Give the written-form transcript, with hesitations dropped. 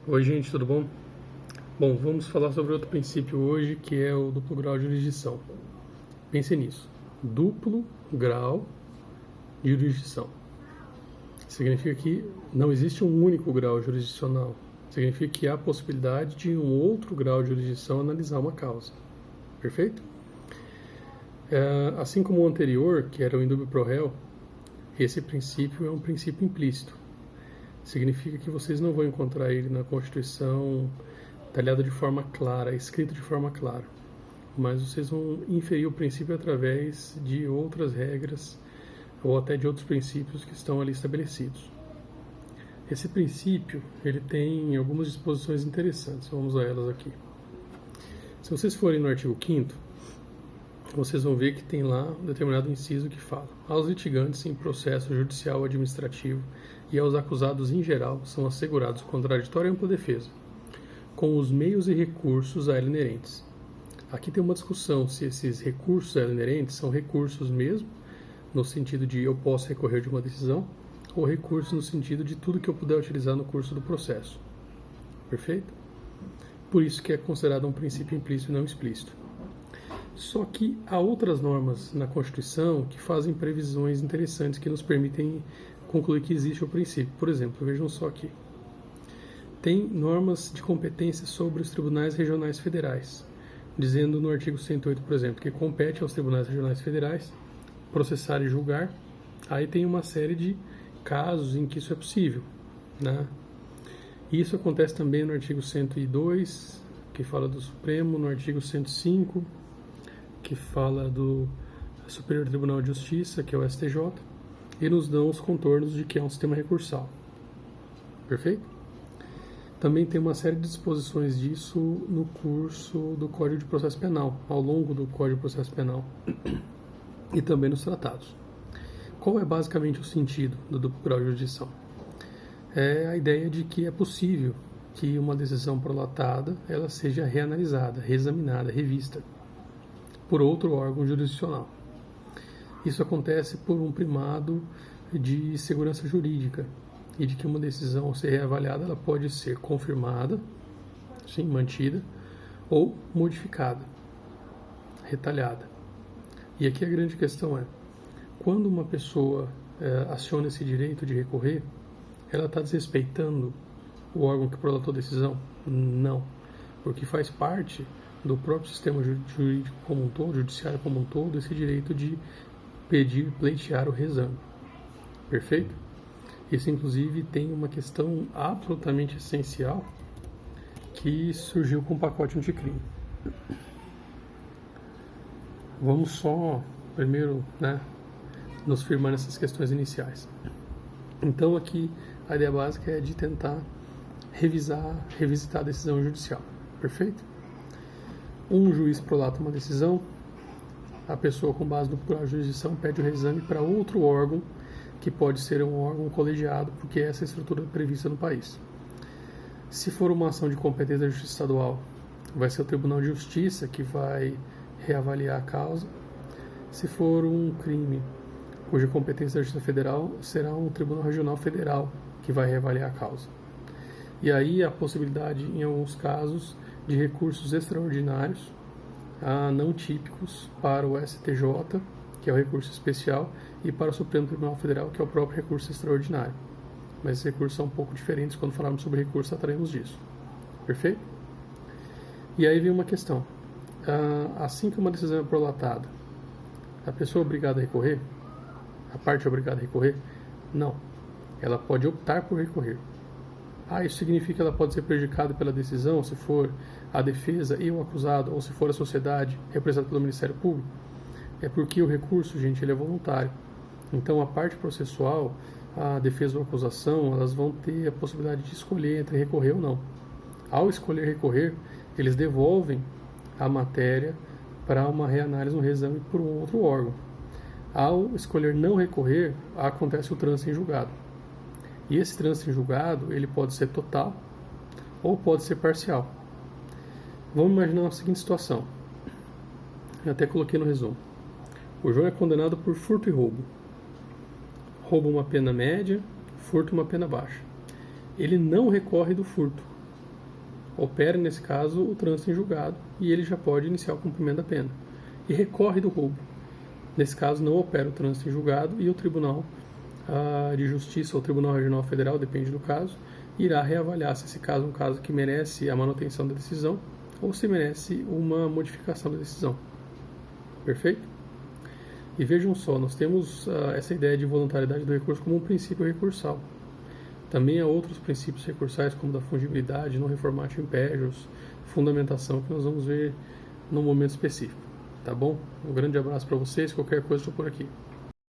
Oi, gente, tudo bom? Bom, vamos falar sobre outro princípio hoje, que é o duplo grau de jurisdição. Pense nisso. Duplo grau de jurisdição. Significa que não existe um único grau jurisdicional. Significa que há a possibilidade de um outro grau de jurisdição analisar uma causa. Perfeito? Assim como o anterior, que era o indubio pro reo, esse princípio é um princípio implícito. Significa que vocês não vão encontrar ele na Constituição detalhado de forma clara, escrito de forma clara, mas vocês vão inferir o princípio através de outras regras ou até de outros princípios que estão ali estabelecidos. Esse princípio, ele tem algumas disposições interessantes, vamos a elas aqui. Se vocês forem no artigo 5º, vocês vão ver que tem lá um determinado inciso que fala: aos litigantes em processo judicial administrativo e aos acusados em geral são assegurados contraditório e ampla defesa, com os meios e recursos a ela inerentes. Aqui tem uma discussão se esses recursos a ela inerentes são recursos mesmo, no sentido de eu posso recorrer de uma decisão, ou recursos no sentido de tudo que eu puder utilizar no curso do processo. Perfeito? Por isso que é considerado um princípio implícito e não explícito. Só que há outras normas na Constituição que fazem previsões interessantes que nos permitem concluir que existe o princípio. Por exemplo, vejam só aqui. Tem normas de competência sobre os tribunais regionais federais, dizendo no artigo 108, por exemplo, que compete aos tribunais regionais federais processar e julgar. Aí tem uma série de casos em que isso é possível, né? Isso acontece também no artigo 102, que fala do Supremo, no artigo 105, que fala do Superior Tribunal de Justiça, que é o STJ, e nos dão os contornos de que é um sistema recursal. Perfeito? Também tem uma série de disposições disso no curso do Código de Processo Penal, ao longo do Código de Processo Penal, e também nos tratados. Qual é basicamente o sentido do duplo grau de jurisdição? É a ideia de que é possível que uma decisão prolatada ela seja reanalisada, reexaminada, revista por outro órgão jurisdicional. Isso acontece por um primado de segurança jurídica e de que uma decisão ao ser reavaliada ela pode ser confirmada, sim, mantida, ou modificada, retalhada. E aqui a grande questão é, quando uma pessoa aciona esse direito de recorrer, ela está desrespeitando o órgão que prolatou a decisão? Não, porque faz parte do próprio sistema jurídico como um todo, judiciário como um todo, esse direito de pedir, pleitear o reexame. Perfeito? Isso, inclusive, tem uma questão absolutamente essencial que surgiu com o pacote anticrime. Vamos só, primeiro, nos firmar nessas questões iniciais. Então, aqui, a ideia básica é de tentar revisitar a decisão judicial. Perfeito? Um juiz prolata uma decisão, a pessoa, com base no grau de jurisdição, pede o reexame para outro órgão, que pode ser um órgão colegiado, porque essa é a estrutura prevista no país. Se for uma ação de competência da Justiça Estadual, vai ser o Tribunal de Justiça que vai reavaliar a causa. Se for um crime cuja competência da Justiça Federal, será um Tribunal Regional Federal que vai reavaliar a causa. E aí a possibilidade, em alguns casos, de recursos extraordinários, não típicos, para o STJ, que é o recurso especial, e para o Supremo Tribunal Federal, que é o próprio recurso extraordinário. Mas esses recursos são um pouco diferentes, quando falarmos sobre recurso, trataremos disso. Perfeito? E aí vem uma questão. Assim que uma decisão é prolatada, a pessoa é obrigada a recorrer? A parte é obrigada a recorrer? Não. Ela pode optar por recorrer. Isso significa que ela pode ser prejudicada pela decisão, se for a defesa e o acusado, ou se for a sociedade representada pelo Ministério Público? É porque o recurso, gente, ele é voluntário. Então, a parte processual, a defesa ou a acusação, elas vão ter a possibilidade de escolher entre recorrer ou não. Ao escolher recorrer, eles devolvem a matéria para uma reanálise, um reexame por um outro órgão. Ao escolher não recorrer, acontece o trânsito em julgado. E esse trânsito em julgado, ele pode ser total ou pode ser parcial. Vamos imaginar a seguinte situação. Eu até coloquei no resumo. O João é condenado por furto e roubo. Roubo uma pena média, furto uma pena baixa. Ele não recorre do furto. opera, nesse caso, o trânsito em julgado e ele já pode iniciar o cumprimento da pena. E recorre do roubo. Nesse caso, não opera o trânsito em julgado e o Tribunal de Justiça ou Tribunal Regional Federal, depende do caso, irá reavaliar se esse caso é um caso que merece a manutenção da decisão ou se merece uma modificação da decisão. Perfeito? E vejam só, nós temos essa ideia de voluntariedade do recurso como um princípio recursal. Também há outros princípios recursais, como da fungibilidade, non reformatio imperios, fundamentação, que nós vamos ver num momento específico. Tá bom? Um grande abraço para vocês, qualquer coisa estou por aqui.